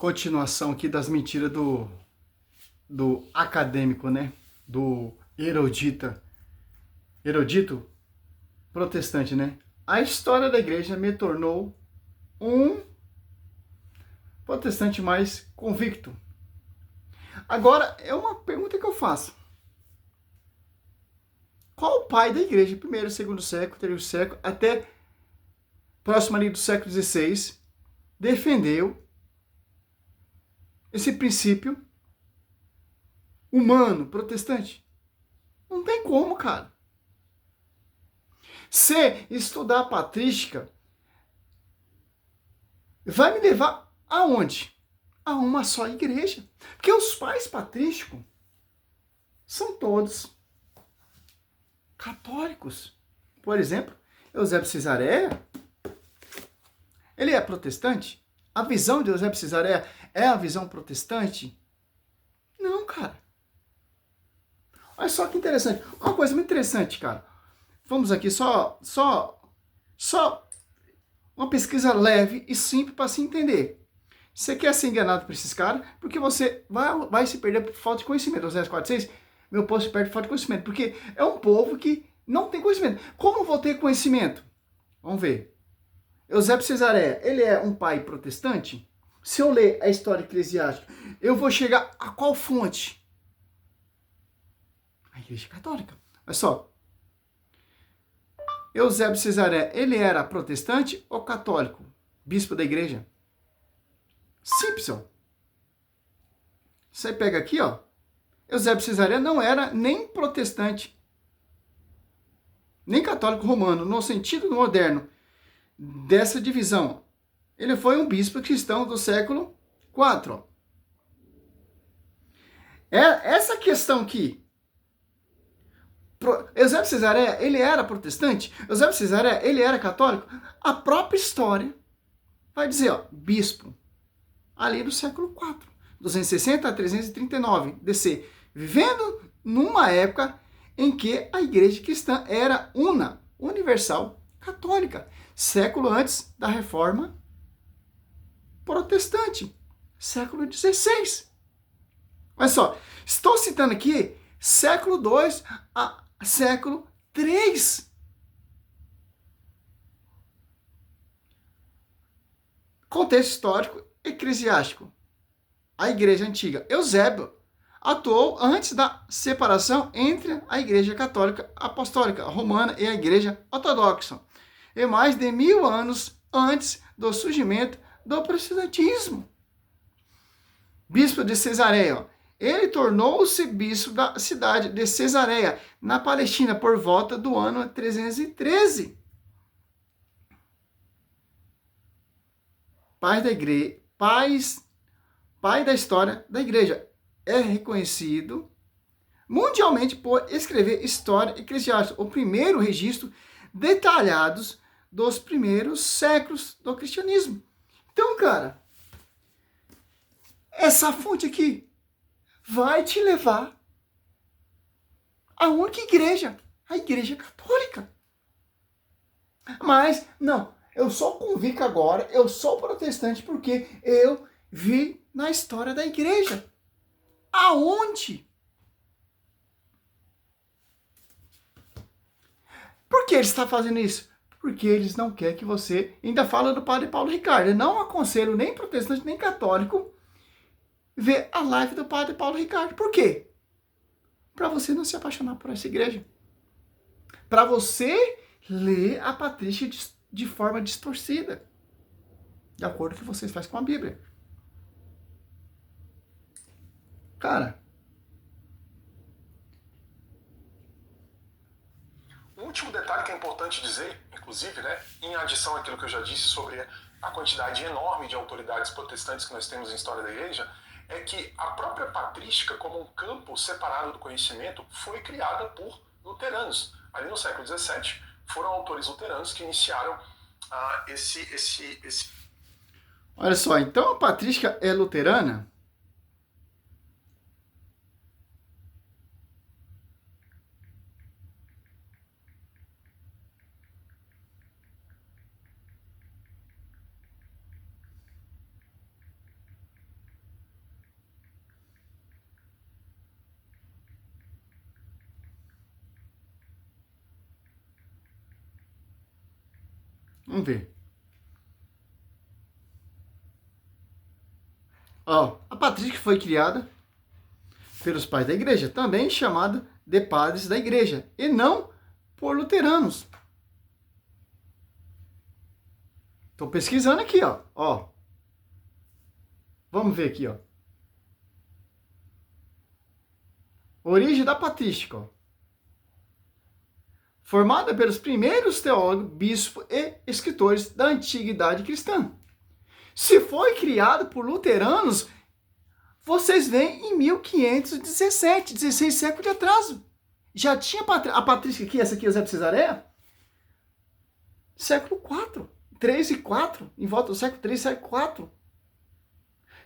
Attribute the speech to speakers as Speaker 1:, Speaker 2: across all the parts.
Speaker 1: Continuação aqui das mentiras do acadêmico, né? Do erudito protestante, né? A história da igreja me tornou um protestante mais convicto. Agora, é uma pergunta que eu faço. Qual o pai da igreja, primeiro, segundo século, terceiro século, até próximo ali do século XVI, defendeu esse princípio humano, protestante? Não tem como, cara. Se estudar a patrística vai me levar aonde? A uma só igreja. Porque os pais patrísticos são todos católicos. Por exemplo, Eusébio de Cesareia, ele é protestante? A visão de Eusébio de Cesareia é a visão protestante? Não, cara. Olha só que interessante. Uma coisa muito interessante, cara. Vamos aqui só uma pesquisa leve e simples para se entender. Você quer ser enganado por esses caras, porque você vai se perder por falta de conhecimento. Os 1046, meu povo se perde por falta de conhecimento, porque é um povo que não tem conhecimento. Como eu vou ter conhecimento? Vamos ver. Eusébio de Cesareia, ele é um pai protestante? Se eu ler a história eclesiástica, eu vou chegar a qual fonte? A Igreja Católica. Olha só. Eusébio de Cesareia, ele era protestante ou católico? Bispo da igreja? Simples, ó. Você pega aqui, ó. Eusébio de Cesareia não era nem protestante, nem católico romano, no sentido moderno dessa divisão. Ele foi um bispo cristão do século IV. Essa questão aqui. Eusébio de Cesareia, ele era protestante? Eusébio de Cesareia, ele era católico? A própria história vai dizer, ó, bispo, ali do século IV, 260 a 339 DC, vivendo numa época em que a igreja cristã era universal, católica, século antes da reforma protestante, século XVI. Olha só, estou citando aqui século II a século III. Contexto histórico eclesiástico. A igreja antiga. Eusébio atuou antes da separação entre a igreja católica apostólica romana e a igreja ortodoxa. E mais de 1000 anos antes do surgimento do protestantismo. Bispo de Cesareia. Ele tornou-se bispo da cidade de Cesareia, na Palestina, por volta do ano 313. Pai da igreja, pai da história da igreja. É reconhecido mundialmente por escrever história eclesiástica, o primeiro registro detalhados dos primeiros séculos do cristianismo. Então, cara, essa fonte aqui vai te levar a única igreja, a igreja católica. Mas, não, eu sou convicto agora, eu sou protestante porque eu vi na história da igreja. Aonde? Por que ele está fazendo isso? Porque eles não querem que você... Ainda fala do padre Paulo Ricardo. Eu não aconselho nem protestante, nem católico ver a live do padre Paulo Ricardo. Por quê? Para você não se apaixonar por essa igreja. Para você ler a patrística de forma distorcida. De acordo com o que vocês fazem com a Bíblia. Cara...
Speaker 2: Um último detalhe que é importante dizer, inclusive, né, em adição àquilo que eu já disse sobre a quantidade enorme de autoridades protestantes que nós temos em história da igreja, é que a própria patrística, como um campo separado do conhecimento, foi criada por luteranos. Ali no século XVII, foram autores luteranos que iniciaram esse...
Speaker 1: Olha só, então a patrística é luterana? Vamos ver. Ó, a patrística foi criada pelos pais da igreja, também chamada de padres da igreja, e não por luteranos. Estou pesquisando aqui, ó. Vamos ver aqui, ó. Origem da patrística, ó. Formada pelos primeiros teólogos, bispos e escritores da antiguidade cristã. Se foi criado por luteranos, vocês veem em 1517, 16 séculos de atraso. Já tinha a patrística aqui, essa aqui, Eusébio de Cesareia, século IV, 3 e 4, em volta do século 3 e século 4.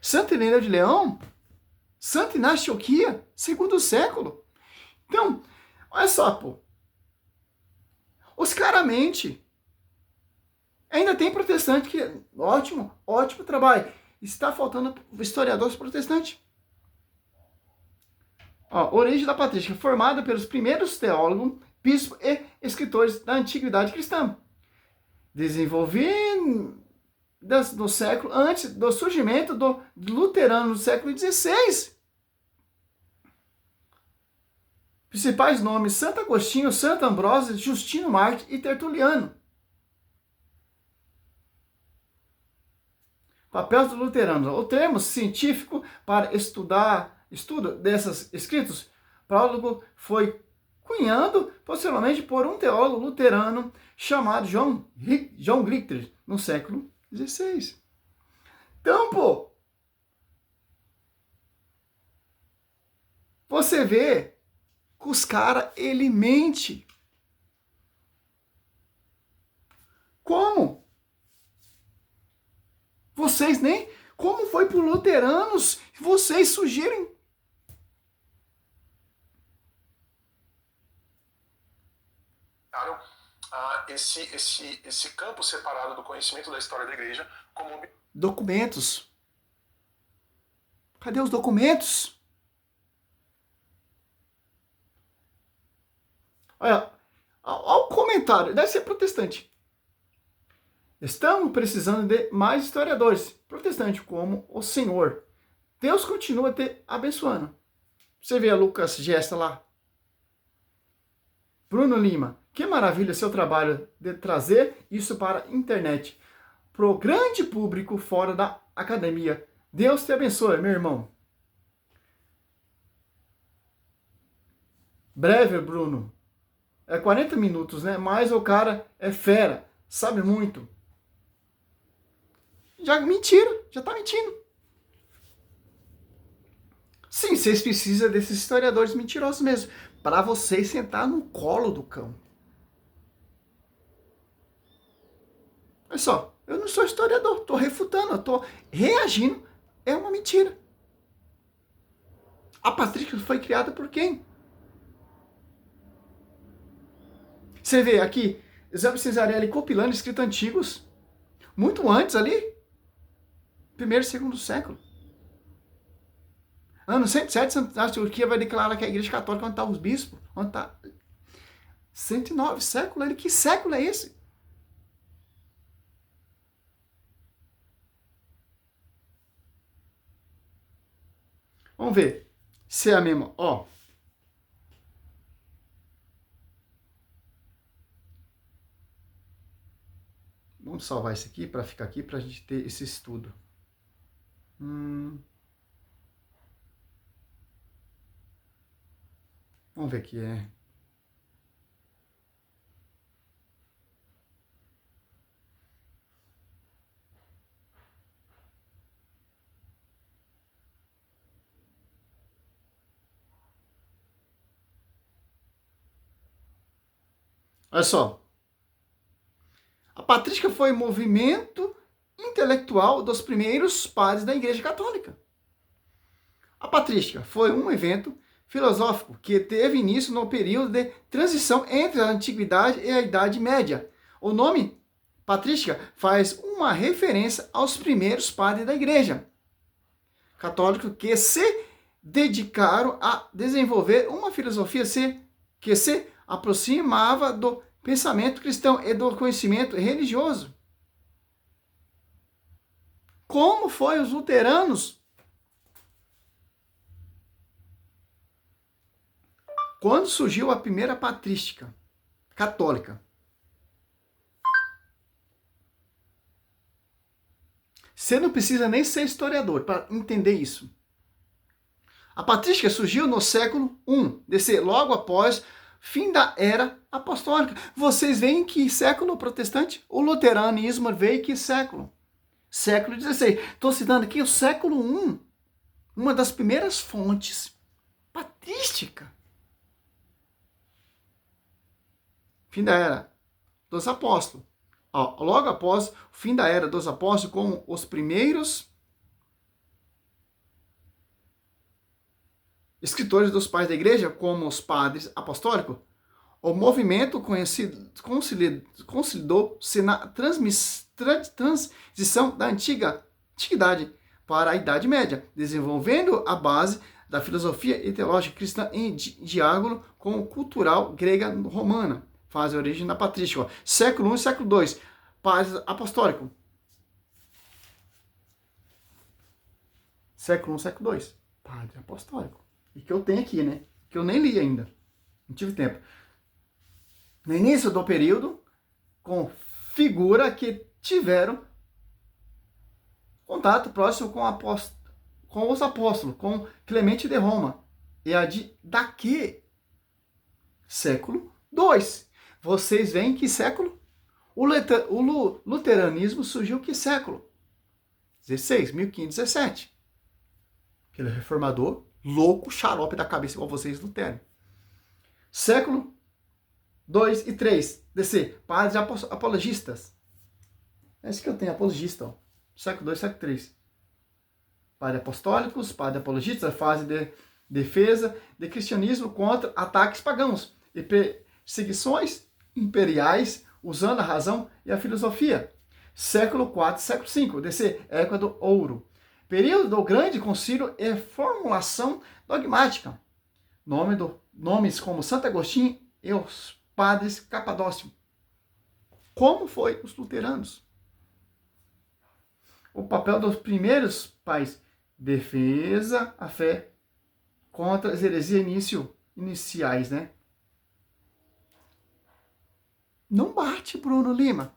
Speaker 1: Santo Ireneu de Leão, Santo Inácio de Antioquia, segundo século. Então, olha só, pô. Os claramente ainda tem protestante que, ótimo trabalho. Está faltando historiadores protestantes. Ó, origem da patrística, formada pelos primeiros teólogos, bispos e escritores da antiguidade cristã. Desenvolvido no século antes do surgimento do luterano no século XVI. Principais nomes: Santo Agostinho, Santo Ambrósio, Justino Mártir e Tertuliano. Papel dos luteranos. O termo científico para estudo desses escritos, prólogo foi cunhado posteriormente por um teólogo luterano chamado John Richter, no século XVI. Então, pô, você vê que os caras, ele mente. Como? Vocês nem... Como foi para os luteranos? Vocês sugerem...
Speaker 2: Esse campo separado do conhecimento da história da igreja como...
Speaker 1: Documentos. Cadê os documentos? Olha o comentário. Deve ser protestante. Estamos precisando de mais historiadores protestantes como o Senhor. Deus continua te abençoando. Você vê a Lucas Gesta lá. Bruno Lima. Que maravilha seu trabalho de trazer isso para a internet. Para o grande público fora da academia. Deus te abençoe, meu irmão. Breve, Bruno. É 40 minutos, né? Mas o cara é fera. Sabe muito. Já mentira. Já tá mentindo. Sim, vocês precisam desses historiadores mentirosos mesmo. Para vocês sentar no colo do cão. Olha só. Eu não sou historiador. Tô refutando. Eu tô reagindo. É uma mentira. A patrística foi criada por quem? Você vê aqui, Eusébio de Cesareia compilando escritos antigos, muito antes ali, primeiro e segundo século. Ano 107, a Turquia vai declarar que a igreja católica, onde estão os bispos, onde está 109 século, ele, que século é esse? Vamos ver se é a mesma, ó. Vamos salvar isso aqui para ficar aqui, para a gente ter esse estudo. Vamos ver aqui, Olha só. A patrística foi movimento intelectual dos primeiros padres da Igreja Católica. A patrística foi um evento filosófico que teve início no período de transição entre a Antiguidade e a Idade Média. O nome patrística faz uma referência aos primeiros padres da Igreja Católica que se dedicaram a desenvolver uma filosofia que se aproximava do pensamento cristão e do conhecimento religioso. Como foi os luteranos? Quando surgiu a primeira patrística católica? Você não precisa nem ser historiador para entender isso. A patrística surgiu no século I, DC, logo após fim da era apostólica. Vocês veem que século protestante? O luteranismo veio que século? Século XVI. Estou citando aqui o século I, uma das primeiras fontes patrística. Fim da era dos apóstolos. Logo após o fim da era dos apóstolos, como os primeiros escritores dos pais da igreja, como os padres apostólicos, o movimento consolidou-se na transição da antiguidade para a Idade Média, desenvolvendo a base da filosofia e teológica cristã em diálogo com o cultural grega romana. Faz a origem da patrística. Século I e século II. Padres apostólicos. Século I, século II. Padre apostólico. E que eu tenho aqui, né? Que eu nem li ainda. Não tive tempo. No início do período, com figura que tiveram contato próximo com os apóstolos, com Clemente de Roma. E daqui, século II. Vocês veem que século? O luteranismo surgiu que século? 16, 1517. Aquele reformador louco, xarope da cabeça, igual vocês, Lutero. Século 2 e 3, DC, padres apologistas. É isso que eu tenho, apologista. Ó. Século 2, século 3. Padres apostólicos, padres apologistas, fase de defesa de cristianismo contra ataques pagãos e perseguições imperiais, usando a razão e a filosofia. Século 4, século 5, DC, época do ouro. Período do grande concílio e formulação dogmática. Nomes como Santo Agostinho e os padres Capadócio. Como foi os luteranos? O papel dos primeiros pais. Defesa a fé contra as heresias iniciais, né? Não bate, Bruno Lima.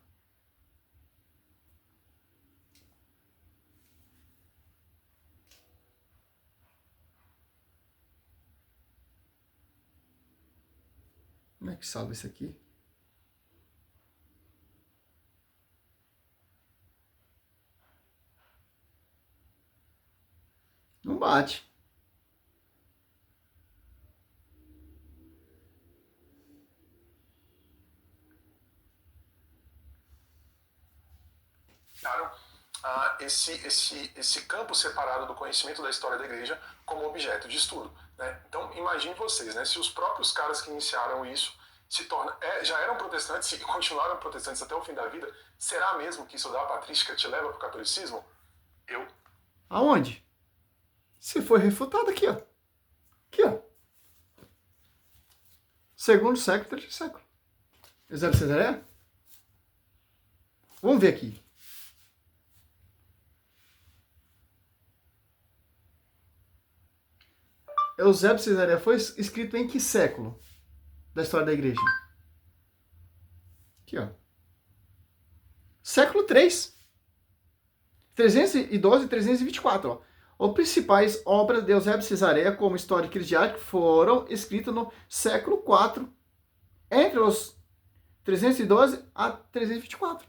Speaker 1: Como é que salva isso aqui? Não bate.
Speaker 2: Esse campo separado do conhecimento da história da igreja como objeto de estudo. Né? Então, imagine vocês, né? Se os próprios caras que iniciaram isso já eram protestantes e continuaram protestantes até o fim da vida, será mesmo que estudar a patrística te leva para o catolicismo?
Speaker 1: Aonde? Se foi refutado aqui, ó. Aqui, ó. Segundo século, terceiro século. Eusébio de Cesareia? Vamos ver aqui. Eusébio de Cesareia foi escrito em que século da história da igreja? Aqui, ó. Século 3. 312 e 324, ó. As principais obras de Eusébio de Cesareia, como História Eclesiástica, foram escritas no século IV, entre os 312 a 324.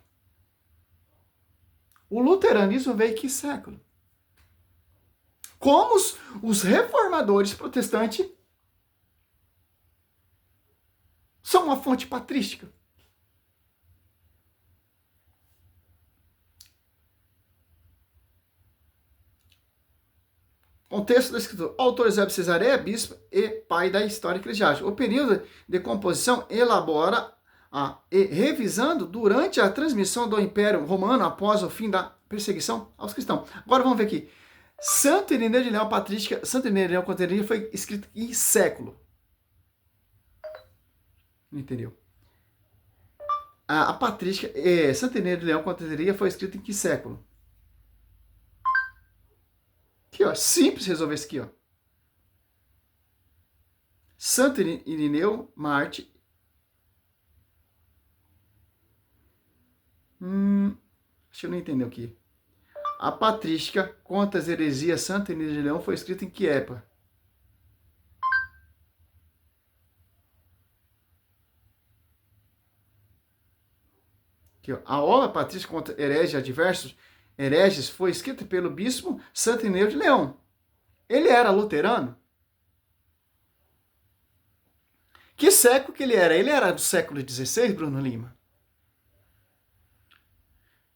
Speaker 1: O luteranismo veio em que século? Como os reformadores protestantes são uma fonte patrística. Contexto da escritura. Autor Eusébio de Cesareia, bispo e pai da história eclesiástica. O período de composição elabora e revisando durante a transmissão do Império Romano após o fim da perseguição aos cristãos. Agora vamos ver aqui. Santo Irineu de Leão, patrística, Santo Irineu de Leão Conteria foi escrito em século. Não entendeu? A patrística, Santa Inês de Leão contra Heresia foi escrita em que século? Aqui, ó, simples resolver isso aqui, ó. Santo Irineu, Marte. Acho que eu não entendeu aqui. A patrística contra as heresias Santa Inês de Leão foi escrita em que época? Aqui, ó. A obra patrística contra hereges adversos, hereges, foi escrita pelo bispo Santo Inês de Leão. Ele era luterano? Que século que ele era? Ele era do século XVI, Bruno Lima?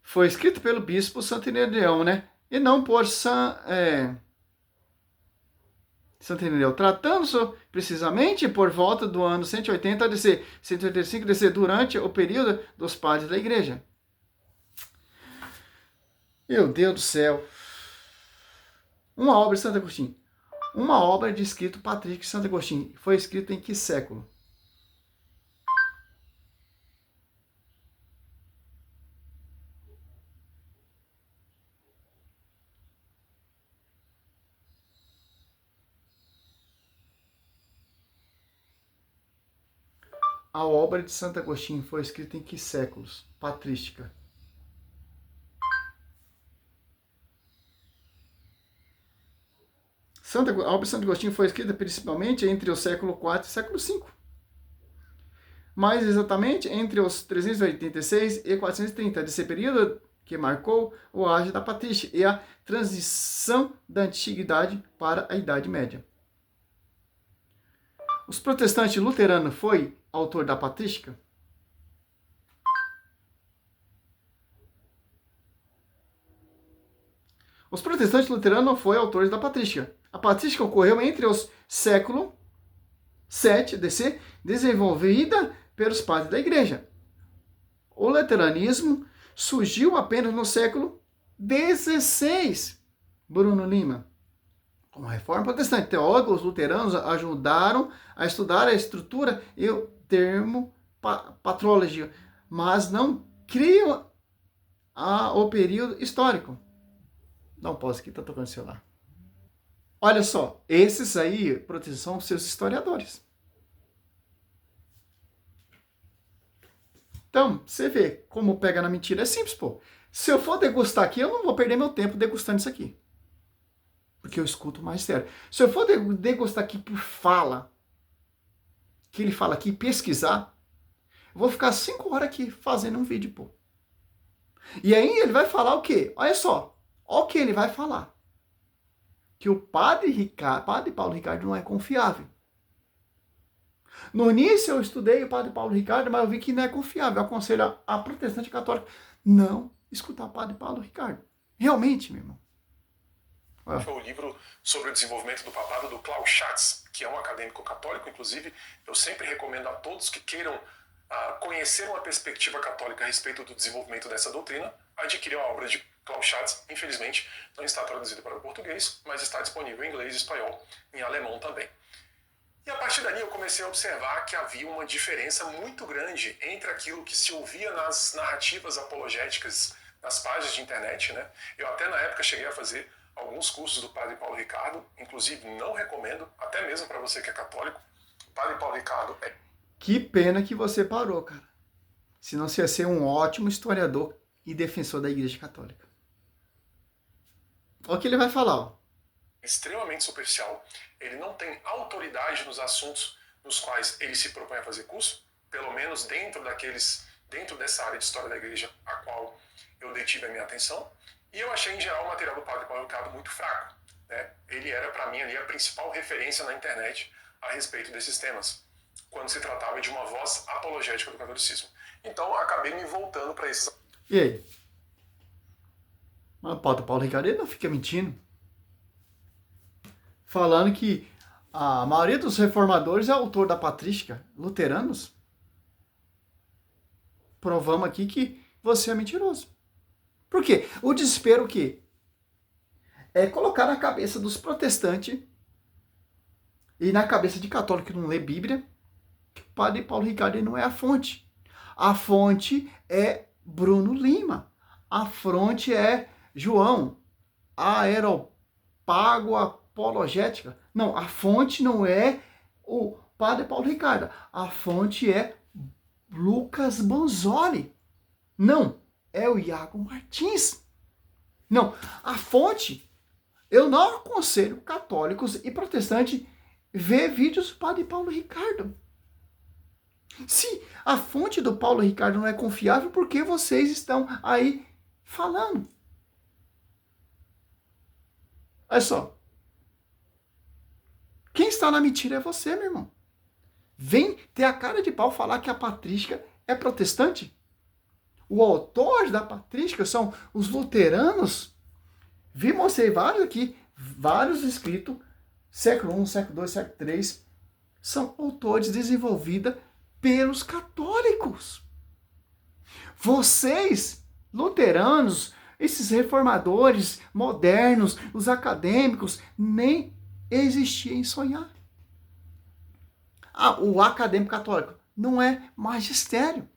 Speaker 1: Foi escrito pelo bispo Santo Inês de Leão, né? E não por Santo Irineu. Tratando-se precisamente por volta do ano 180 DC, 185 DC, durante o período dos padres da igreja. Meu Deus do céu. Uma obra de Santo Agostinho. Uma obra de escrito patrístico de Santo Agostinho. Foi escrita em que século? A obra de Santo Agostinho foi escrita em que séculos? Patrística. A obra de Santo Agostinho foi escrita principalmente entre o século IV e o século V. Mais exatamente entre os 386 e 430, desse período que marcou o auge da patrística e a transição da antiguidade para a Idade Média. Os protestantes luteranos foi autor da patrística? Os protestantes luteranos não foram autores da patrística. A patrística ocorreu entre os séculos 7 DC, desenvolvida pelos padres da igreja. O luteranismo surgiu apenas no século XVI, Bruno Lima. Com a reforma protestante, teólogos luteranos ajudaram a estudar a estrutura e o termo patrologia, mas não criam o período histórico. Não posso aqui, tá tocando o celular. Olha só, esses aí, protestantes, são seus historiadores. Então, você vê como pega na mentira. É simples, pô. Se eu for degustar aqui, eu não vou perder meu tempo degustando isso aqui. Porque eu escuto mais sério. Se eu for degustar aqui por fala, que ele fala aqui, pesquisar, eu vou ficar 5 horas aqui fazendo um vídeo, pô. E aí ele vai falar o quê? Olha só. Olha o que ele vai falar. Que o padre Paulo Ricardo não é confiável. No início eu estudei o padre Paulo Ricardo, mas eu vi que não é confiável. Eu aconselho a protestante católica não escutar o padre Paulo Ricardo. Realmente, meu irmão.
Speaker 2: Foi o livro sobre o desenvolvimento do papado do Klaus Schatz, que é um acadêmico católico, inclusive. Eu sempre recomendo a todos que queiram conhecer uma perspectiva católica a respeito do desenvolvimento dessa doutrina, adquirir a obra de Klaus Schatz. Infelizmente, não está traduzido para o português, mas está disponível em inglês e espanhol, em alemão também. E a partir dali eu comecei a observar que havia uma diferença muito grande entre aquilo que se ouvia nas narrativas apologéticas nas páginas de internet, né? Eu até na época cheguei a fazer alguns cursos do padre Paulo Ricardo, inclusive não recomendo, até mesmo para você que é católico. O padre Paulo Ricardo é...
Speaker 1: Que pena que você parou, cara. Senão você ia ser um ótimo historiador e defensor da Igreja Católica. Olha o que ele vai falar, ó.
Speaker 2: Extremamente superficial. Ele não tem autoridade nos assuntos nos quais ele se propõe a fazer curso, pelo menos dentro dessa área de história da igreja a qual eu detive a minha atenção. E eu achei, em geral, o material do padre Paulo Ricardo muito fraco, né? Ele era, para mim, ali a principal referência na internet a respeito desses temas, quando se tratava de uma voz apologética do catolicismo. Então, eu acabei me voltando para esses...
Speaker 1: E aí? Mas o padre Paulo Ricardo, ele não fica mentindo. Falando que a maioria dos reformadores é autor da patrística, luteranos. Provamos aqui que você é mentiroso. Por quê? O desespero o quê? É colocar na cabeça dos protestantes e na cabeça de católico que não lê Bíblia que o padre Paulo Ricardo não é a fonte. A fonte é Bruno Lima. A fonte é João. Aeropago Apologética. Não, a fonte não é o Padre Paulo Ricardo. A fonte é Lucas Banzoli. Não, é o Iago Martins. Não, a fonte, eu não aconselho católicos e protestantes ver vídeos do Padre Paulo Ricardo. Se a fonte do Paulo Ricardo não é confiável, por que vocês estão aí falando? Olha só. Quem está na mentira é você, meu irmão. Vem ter a cara de pau falar que a patrística é protestante? O autor da patrística são os luteranos. Vi, mostrei vários aqui, vários escritos, século I, século II, século III, são autores desenvolvidos pelos católicos. Vocês, luteranos, esses reformadores modernos, os acadêmicos, nem existiam em sonhar. O acadêmico católico não é magistério.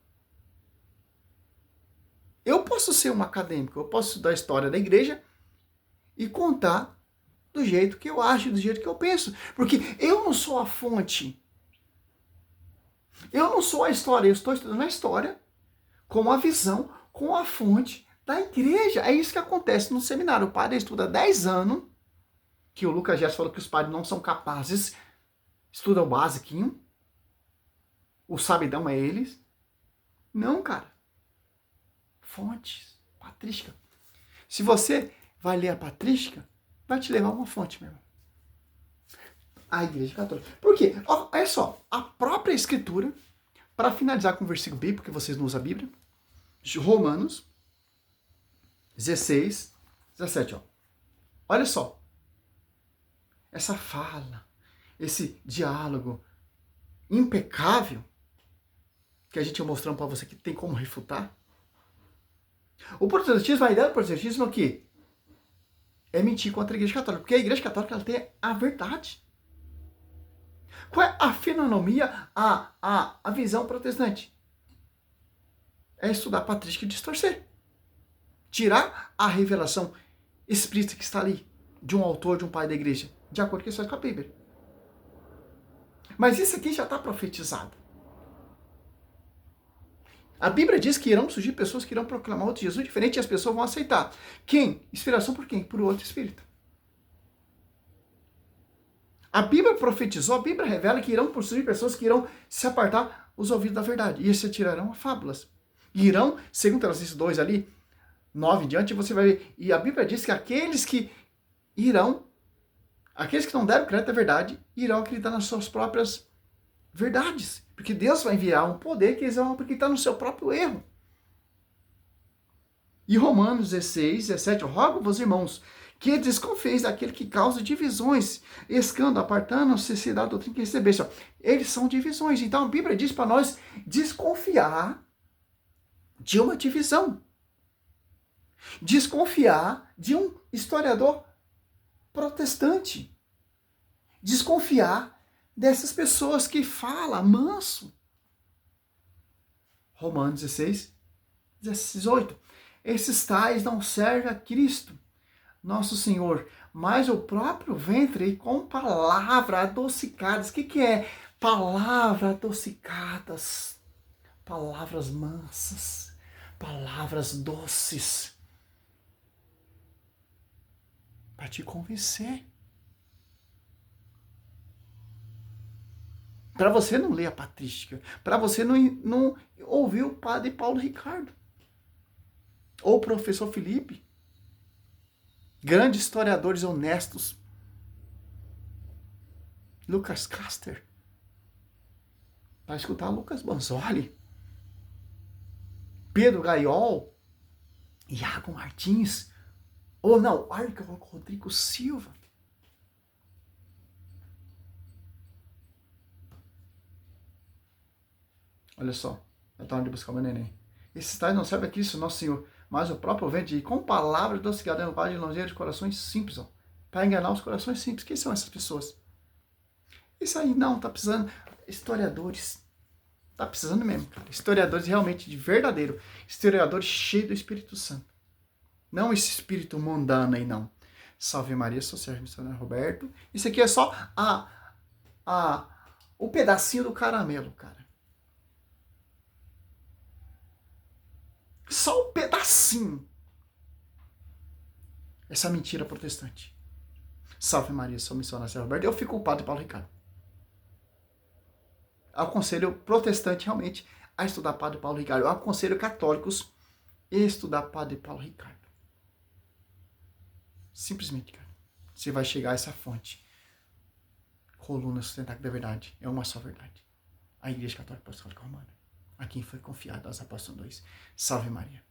Speaker 1: Eu posso ser um acadêmico, eu posso estudar a história da igreja e contar do jeito que eu acho, do jeito que eu penso. Porque eu não sou a fonte. Eu não sou a história, eu estou estudando a história com a visão, com a fonte da igreja. É isso que acontece no seminário. O padre estuda 10 anos, que o Lucas Gerson falou que os padres não são capazes, estuda o basiquinho, o sabidão é eles. Não, cara. Fontes, patrística. Se você vai ler a patrística, vai te levar a uma fonte, meu irmão. A Igreja Católica. Por quê? Olha só, a própria Escritura, para finalizar com o versículo bíblico, porque vocês não usam a Bíblia, Romanos 16, 17, ó. Olha só. Essa fala, esse diálogo impecável, que a gente vai mostrando para você que tem como refutar. O protestantismo, a ideia do protestantismo é o quê? É mentir contra a Igreja Católica. Porque a Igreja Católica ela tem a verdade. Qual é a filonomia, a visão protestante? É estudar a patrística e distorcer. Tirar a revelação explícita que está ali, de um autor, de um pai da igreja, de acordo com isso com a Bíblia. Mas isso aqui já está profetizado. A Bíblia diz que irão surgir pessoas que irão proclamar outro Jesus diferente e as pessoas vão aceitar. Quem? Inspiração por quem? Por outro espírito. A Bíblia profetizou, a Bíblia revela que irão surgir pessoas que irão se apartar os ouvidos da verdade e se atirarão a fábulas. E irão, segundo Tessalonicenses 2 ali, 9 em diante, você vai ver. E a Bíblia diz que aqueles que não deram crédito à verdade, irão acreditar nas suas próprias verdades. Porque Deus vai enviar um poder que eles vão acreditar no seu próprio erro. E Romanos 16, 17, rogo-vos, irmãos, que desconfieis daquele que causa divisões, escândalo, apartando-se da doutrina que recebeste. Eles são divisões. Então a Bíblia diz para nós desconfiar de uma divisão. Desconfiar de um historiador protestante. Desconfiar dessas pessoas que falam manso. Romanos 16, 18. Esses tais não servem a Cristo, nosso Senhor, mas o próprio ventre e com palavras adocicadas. O que é palavras adocicadas? Palavras mansas, palavras doces, para te convencer. Para você não ler a patrística, para você não ouvir o padre Paulo Ricardo, ou o professor Felipe, grandes historiadores honestos, Lucas Caster, para escutar Lucas Banzoli, Pedro Gaiol, Iago Martins, ou não, Rodrigo Silva. Olha só, eu estava de buscar o meu neném. Esses tais não servem a Cristo, nosso Senhor, mas o próprio vento, e com palavras adocicadas no de longeira de corações simples, para enganar os corações simples. Quem são essas pessoas? Isso aí não, tá precisando historiadores, Tá precisando mesmo, cara. Historiadores realmente de verdadeiro. Historiadores cheios do Espírito Santo. Não esse espírito mundano aí, não. Salve Maria, sou Sérgio Missionário Roberto. Isso aqui é só o pedacinho do caramelo, cara. Só um pedacinho. Essa mentira protestante. Salve Maria, sou Missionário Roberto. Eu fico com o padre Paulo Ricardo. Aconselho protestante realmente a estudar Padre Paulo Ricardo. Eu aconselho católicos a estudar Padre Paulo Ricardo. Simplesmente, cara. Você vai chegar a essa fonte. Coluna sustentável da verdade. É uma só verdade. A Igreja Católica Apostólica Romana. A quem foi confiado aos apóstolos 2. Salve Maria.